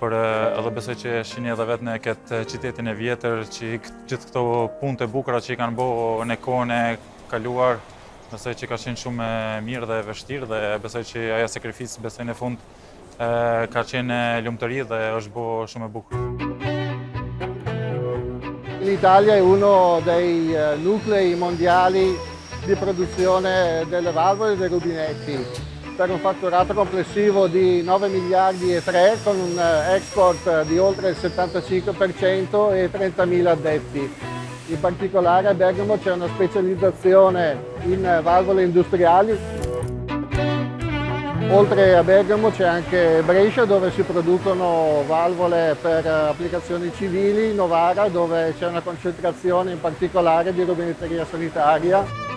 Por edhe besoj që shihni edhe vetë në këtë qytetin e vjetër që gjithë këto punët e bukura që i kanë bërë në kohën e kaluar, besoj që ka qenë shumë e mirë dhe e vështirë dhe besoj që ajo sakrificë besoj në fund ka qenë lumturi dhe është bërë shumë e bukur. L'Italia è uno dei nuclei mondiali di produzione delle valvole e dei rubinetti, per un fatturato complessivo di 9 miliardi e 3 con un export di oltre il 75% e 30.000 addetti. In particolare a Bergamo c'è una specializzazione in valvole industriali. Oltre a Bergamo c'è anche Brescia dove si producono valvole per applicazioni civili, Novara dove c'è una concentrazione in particolare di rubinetteria sanitaria.